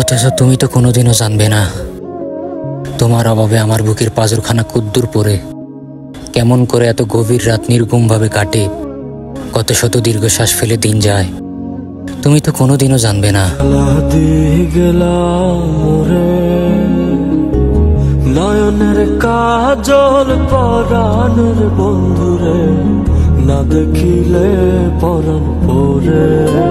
অথচ তুমি তো কোনোদিনও জানবে না তোমার অভাবে আমার বুকের পাঁজরখানা কুদ্দুর পড়ে কেমন করে এত গভীর রাত নির্ঘুমভাবে কাটে, কত শত দীর্ঘশ্বাস ফেলে দিন যায়। তুমি তো কোনোদিনও জানবে না। নয়নের কাজল পরাণের বন্ধুরে, না দেখিলে পরাণ পরে।